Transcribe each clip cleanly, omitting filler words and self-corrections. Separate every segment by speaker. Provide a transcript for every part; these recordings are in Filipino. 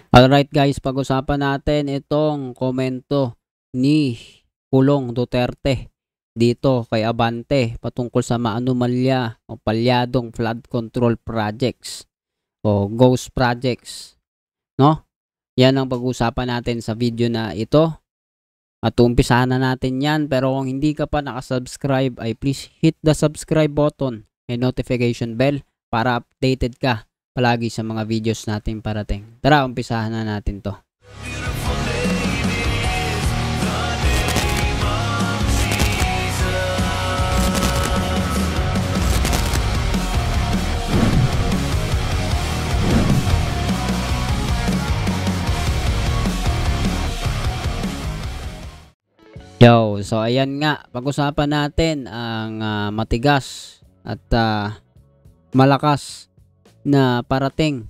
Speaker 1: Alright guys, pag-usapan natin itong komento ni Pulong Duterte dito kay Abante patungkol sa maanumalya o palyadong flood control projects o ghost projects, no? Yan ang pag-usapan natin sa video na ito. At umpisahan na natin yan, pero kung hindi ka pa nakasubscribe ay please hit the subscribe button and notification bell para updated ka palagi sa mga videos natin parating. Tara, umpisahan na natin to. Yo, so ayan nga, pag-usapan natin ang matigas at malakas na parating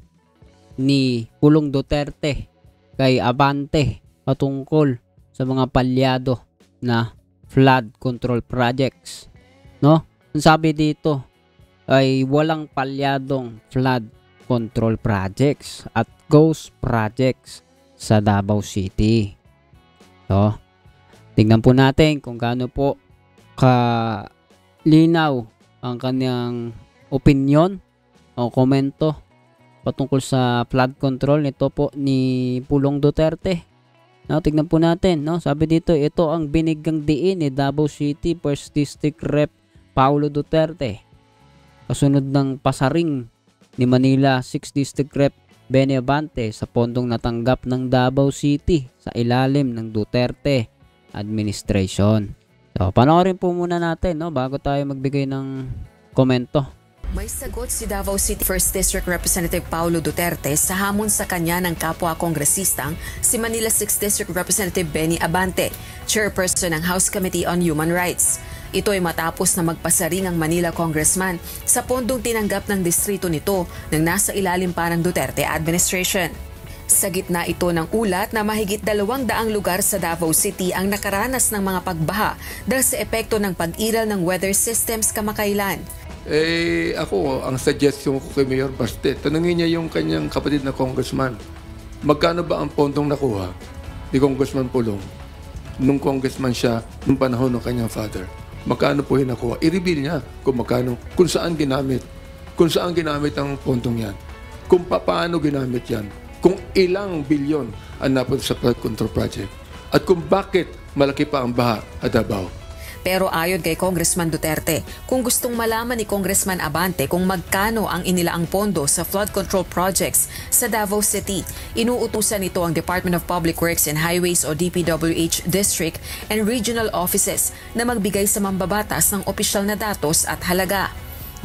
Speaker 1: ni Pulong Duterte kay Abante patungkol sa mga palyado na flood control projects, no? Ang sabi dito ay walang palyadong flood control projects at ghost projects sa Davao City. So, tingnan po natin kung gaano po kalinaw ang kanyang opinion o komento patungkol sa flood control nito po ni Pulong Duterte. No, tingnan po natin, no? Sabi dito, ito ang binigang diin ni Davao City 1st District Rep Paulo Duterte. Kasunod ng pasaring ni Manila 6th District Rep Benny Abante sa pondong natanggap ng Davao City sa ilalim ng Duterte administration. So, panoorin po muna natin, no, bago tayo magbigay ng komento.
Speaker 2: May sagot si Davao City 1st District Representative Paulo Duterte sa hamon sa kanya ng kapwa kongresistang si Manila 6th District Representative Benny Abante, chairperson ng House Committee on Human Rights. Ito ay matapos na magpasari ng Manila congressman sa pondong tinanggap ng distrito nito nang nasa ilalim pa ng Duterte administration. Sa gitna ito ng ulat na mahigit 200 lugar sa Davao City ang nakaranas ng mga pagbaha dahil sa epekto ng pag-iral ng weather systems kamakailan.
Speaker 3: Ako, ang suggestion ko kay Mayor Baste, tanungin niya yung kanyang kapatid na congressman. Magkano ba ang pondong nakuha ni Congressman Pulong nung congressman siya nung panahon ng kanyang father? Magkano po yung nakuha? I-reveal niya kung magkano, kung saan ginamit ang pondong yan, kung paano ginamit yan, kung ilang bilyon ang napunta sa flood control project at kung bakit malaki pa ang baha at Davao.
Speaker 2: Pero ayon kay Congressman Duterte, kung gustong malaman ni Congressman Abante kung magkano ang inilaang pondo sa flood control projects sa Davao City, inuutusan nito ang Department of Public Works and Highways o DPWH District and Regional Offices na magbigay sa mambabatas ng opisyal na datos at halaga.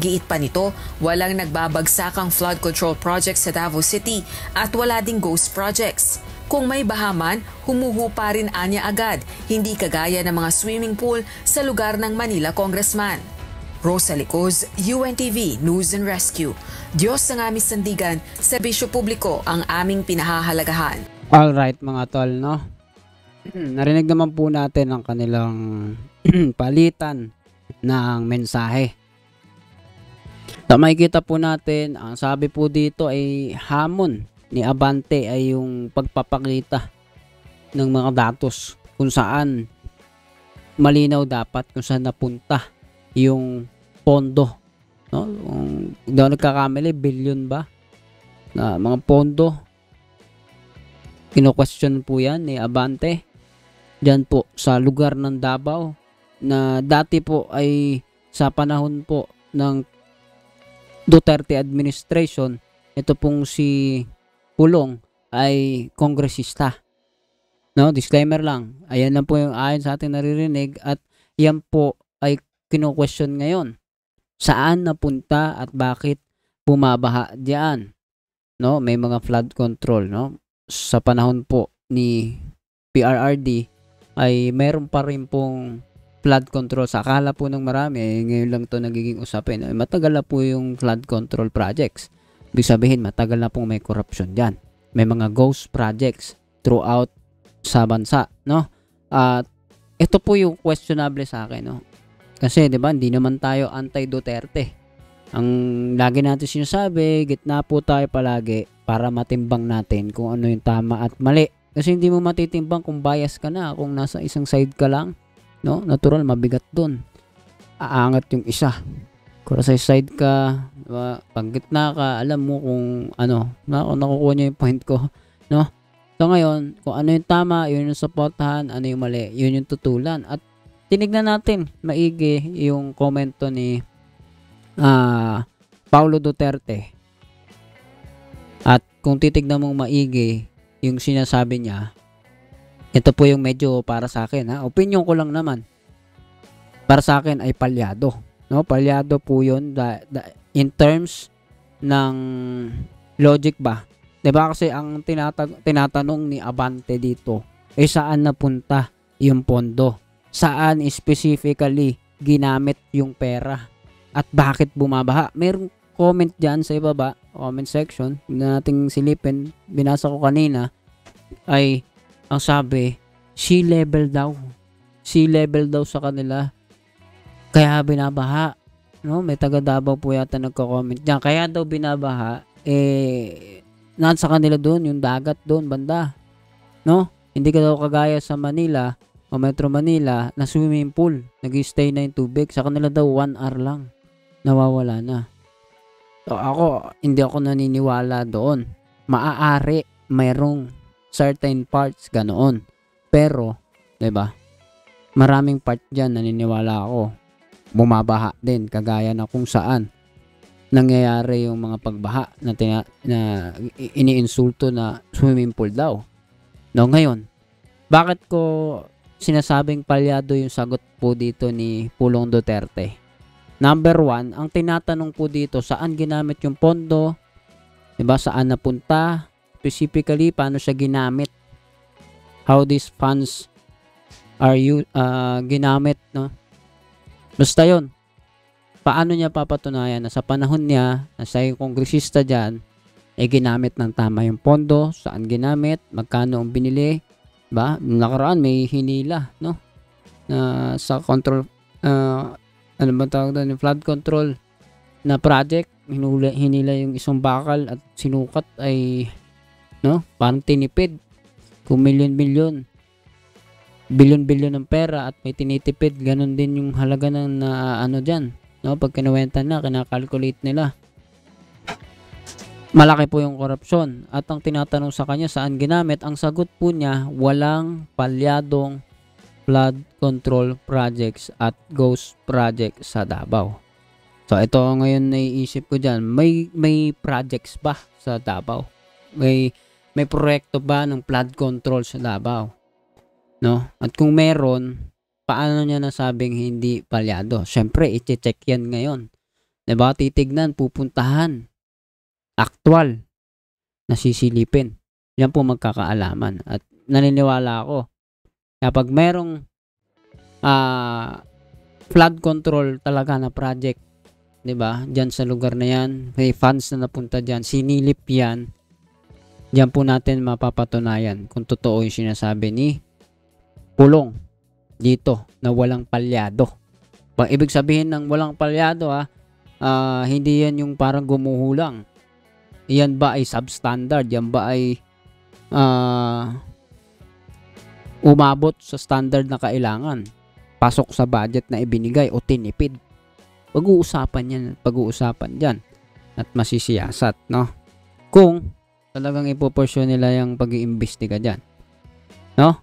Speaker 2: Giit pa nito, walang nagbabagsakang flood control projects sa Davao City at wala ding ghost projects. Kung may bahaman, humuhupa rin anya agad, hindi kagaya ng mga swimming pool sa lugar ng Manila congressman. Rosa Licoz, UNTV News and Rescue. Diyos ang aming sandigan, serbisyo publiko ang aming pinahahalagahan.
Speaker 1: Alright mga tol, no? Narinig naman po natin ang kanilang palitan ng mensahe. So, makikita po natin, ang sabi po dito ay hamon ni Abante ay yung pagpapakita ng mga datos kung saan malinaw dapat kung saan napunta yung pondo, no? Hindi ako nagkakamali, billion ba na mga pondo. Kino-question po yan ni Abante dyan po sa lugar ng Davao na dati po ay sa panahon po ng Duterte administration, ito pong si Pulong ay kongresista. No, disclaimer lang. Ayan lang po yung ayon sa ating naririnig at yan po ay kino-question ngayon. Saan napunta at bakit bumabaha diyan? No, may mga flood control, no? Sa panahon po ni PRRD ay meron pa rin pong flood control. Sa akala po ng marami, ngayon lang to nagiging usapin. Matagal na po yung flood control projects. Ibig sabihin, matagal na pong may corruption dyan. May mga ghost projects throughout sa bansa, no? At ito po yung questionable sa akin, no? Kasi, di ba, hindi naman tayo anti-Duterte. Ang lagi natin sinasabi, gitna po tayo palagi para matimbang natin kung ano yung tama at mali. Kasi hindi mo matitimbang kung bias ka na, kung nasa isang side ka lang, no? Natural, mabigat dun. Aangat yung isa. Kung sa side ka, diba? Pag gitna ka, alam mo kung ano, nakukuha niyo yung point ko, no? So ngayon, kung ano yung tama, yun yung supportahan, ano yung mali, yun yung tutulan. At tinignan natin maigi yung komento ni Paulo Duterte. At kung titignan mong maigi yung sinasabi niya, ito po yung medyo para sa akin, ha? Opinion ko lang naman. Para sa akin ay palyado. No, palyado po 'yun in terms ng logic ba. 'Di ba kasi ang tinatanong ni Abante dito ay saan napunta yung pondo? Saan specifically ginamit yung pera? At bakit bumabaha? Merong comment diyan sa ibaba, comment section, na nating silipin, binasa ko kanina, ay ang sabi, sea level daw. Sea level daw sa kanila. Kaya binabaha, no? May taga Davao po yata nagko-comment diyan. Kaya daw binabaha, nasa kanila doon, yung dagat doon, banda. No? Hindi ka daw kagaya sa Manila o Metro Manila na swimming pool. Nag-stay na yung tubig. Sa kanila daw 1 hour lang. Nawawala na. So ako, hindi ako naniniwala doon. Maaari, mayroong certain parts ganoon. Pero, 'di ba? Maraming part diyan naniniwala ako bumabaha din, kagaya na kung saan nangyayari yung mga pagbaha na iniinsulto na swimming pool daw. No, ngayon, bakit ko sinasabing palyado yung sagot po dito ni Pulong Duterte? Number 1, ang tinatanong po dito, saan ginamit yung pondo? Diba, saan napunta? Specifically, paano siya ginamit? How these funds are ginamit, no? Basta yun. Paano niya papatunayan na sa panahon niya, na siya yung kongresista dyan, ginamit ng tama yung pondo, saan ginamit, magkano ang binili, ba? Nakaraan may hinila, no? Sa control, ano ba tawag doon, yung flood control na project, hinila yung isang bakal at sinukat ay, no? Parang tinipid. Kung milyon-milyon, bilyon-bilyon ng pera at may tinitipid, ganun din yung halaga ng ano dyan, no? Pag kinuwenta na, kinakalculate nila, malaki po yung korupsyon. At ang tinatanong sa kanya, saan ginamit? Ang sagot po niya, walang palyadong flood control projects at ghost project sa Davao. So ito ngayon naiisip ko dyan, may projects ba sa Davao? May proyekto ba ng flood control sa Davao? No? At kung meron, paano niya nasabing hindi palyado? Siyempre, i-check yan ngayon. Diba? Titignan, pupuntahan. Aktual. Nasisilipin. Yan po magkakaalaman. At naniniwala ako, kapag merong flood control talaga na project, diba? Diyan sa lugar na yan, may funds na napunta dyan, sinilip yan, diyan po natin mapapatunayan kung totoo yung sinasabi ni Pulong dito na walang palyado. Ibig sabihin ng walang palyado, hindi yan yung parang gumuhulang. Yan ba ay substandard? Yan ba ay umabot sa standard na kailangan? Pasok sa budget na ibinigay o tinipid? Pag-uusapan dyan at masisiyasat, no? Kung talagang ipoporsyo nila yung pag-iimbestiga dyan, no?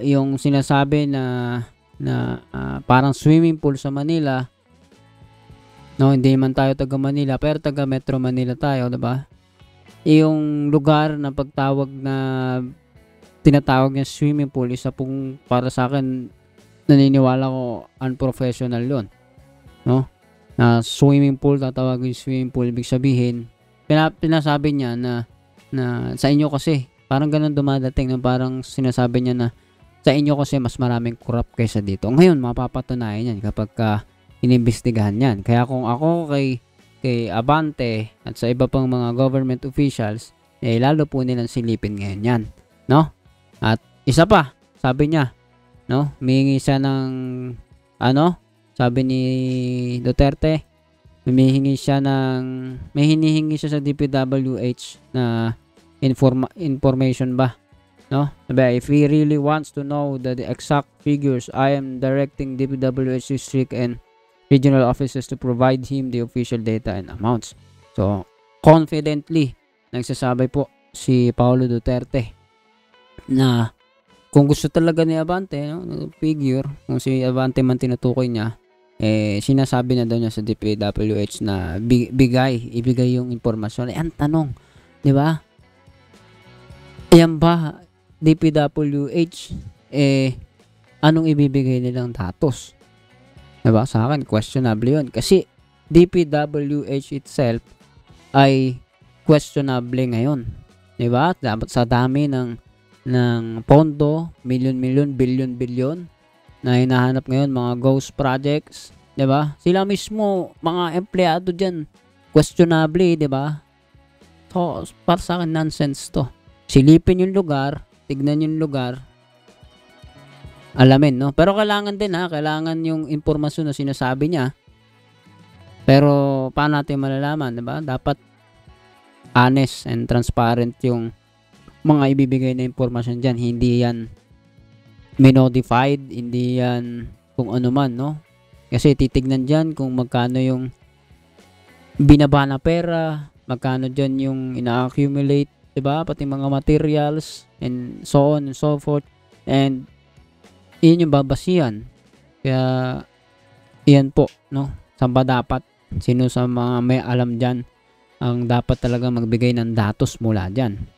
Speaker 1: Yung sinasabi na parang swimming pool sa Manila, no, hindi man tayo taga Manila pero taga Metro Manila tayo, diba? Yung lugar na tinatawag niya swimming pool, isa pong para sa akin, naniniwala ko unprofessional yun, no? Na swimming pool, tatawagin swimming pool, ibig sabihin pinasabi niya na sa inyo kasi parang ganun dumadating, na parang sinasabi niya na sa inyo kasi mas maraming corrupt kaysa dito. Ngayon, mapapatunayan yan kapag inimbestigahan yan. Kaya kung ako kay Abante at sa iba pang mga government officials, lalo po nilang silipin ngayon yan, no? At isa pa, sabi niya, no? Humingi siya ng, sabi ni Duterte, may hinihingi siya sa DPWH na information ba, no? Sabi, if he really wants to know the exact figures, I am directing DPWH district and regional offices to provide him the official data and amounts. So, confidently, nagsasabi po si Paulo Duterte na kung gusto talaga ni Abante, no, figure, kung si Abante man tinutukoy niya, sinasabi na daw niya sa DPWH na ibigay yung impormasyon. Ang tanong, di ba? Yan ba, DPWH, anong ibibigay nilang datos? Di ba? Sa akin, questionable yun. Kasi DPWH itself ay questionable ngayon. Di ba? Sa dami ng pondo, milyon, bilyon na hinahanap ngayon, mga ghost projects, 'di ba? Sila mismo, mga empleyado diyan, questionable, 'di ba? So, para sa akin nonsense 'to. Silipin yung lugar, tignan yung lugar, alamin, no? Pero kailangan din kailangan yung impormasyon na sinasabi niya. Pero paano natin malalaman, 'di ba? Dapat honest and transparent yung mga ibibigay na impormasyon diyan, hindi yan minodified, hindi yan kung ano man, no? Kasi titignan dyan kung magkano yung binaba na pera, magkano dyan yung ina-accumulate, diba? Pati mga materials, and so on and so forth. And, yun yung babasihan. Kaya, yan po, no? Saan ba dapat? Sino sa mga may alam dyan ang dapat talaga magbigay ng datos mula dyan?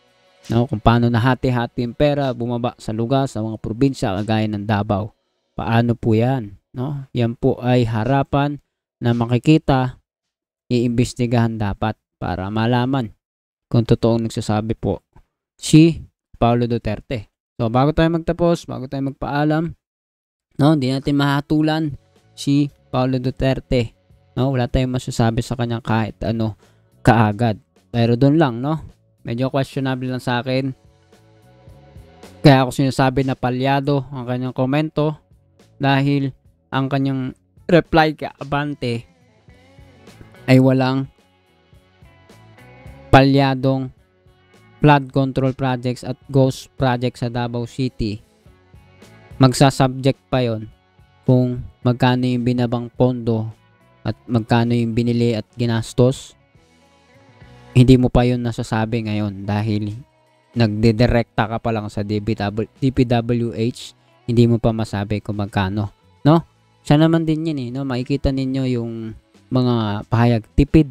Speaker 1: No, kung paano nahati-hati yung pera bumaba sa lugar, sa mga probinsya kagaya ng Davao. Paano po yan? No? Yan po ay harapan na makikita, iimbestigahan dapat para malaman kung totoong nagsasabi po si Paulo Duterte. So, bago tayo magtapos, bago tayo magpaalam, no, hindi natin mahatulan si Paulo Duterte. No? Wala tayong masasabi sa kanya kahit ano kaagad. Pero doon lang, no? Medyo questionable lang sa akin. Kaya ako sinasabi na palyado ang kanyang komento dahil ang kanyang reply kay Abante ay walang palyadong flood control projects at ghost projects sa Davao City. Magsasubject pa yon kung magkano yung binabang pondo at magkano yung binili at ginastos. Hindi mo pa yun nasasabi ngayon dahil nagdidirekta ka pa lang sa DPWH, hindi mo pa masabi kung magkano, no? Siya naman din yun, no? Makikita ninyo yung mga pahayag tipid.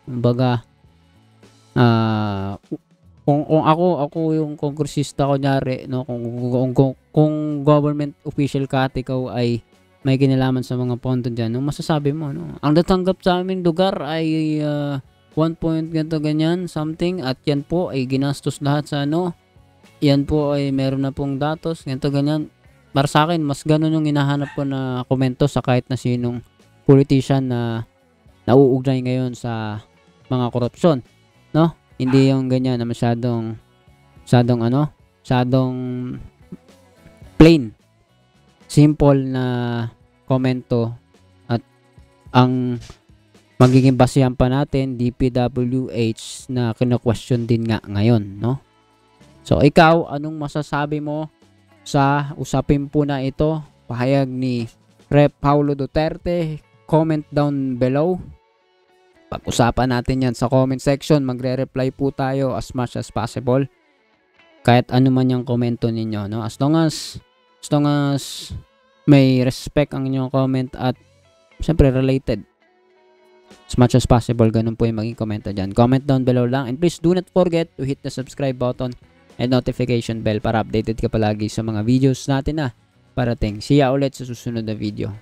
Speaker 1: Kumbaga, kung ako yung kongresista kunyari, no? Kung government official ka at ikaw ay may kinalaman sa mga pondo dyan, no? Masasabi mo, no? Ang natanggap sa aming lugar ay 1 point ganyan something at yan po ay ginastos lahat sa ano, yan po ay meron na pong datos ganito ganyan. Para sa akin mas ganun yung hinahanap ko na komento sa kahit na sinong politician na nauugnay ngayon sa mga korupsyon, no? Hindi yung ganyan na masyadong plain simple na komento at ang magiging basihan pa natin DPWH na kino-question din nga ngayon, no? So ikaw, anong masasabi mo sa usapin po na ito? Pahayag ni Rep. Paulo Duterte. Comment down below. Pag-usapan natin yan sa comment section. Magre-reply po tayo as much as possible. Kahit ano man yung komento ninyo, no? As long as may respect ang inyong comment at siyempre related. As much as possible, ganun po yung maging komento dyan. Comment down below lang. And please do not forget to hit the subscribe button and notification bell para updated ka palagi sa mga videos natin na parating. See ya ulit sa susunod na video.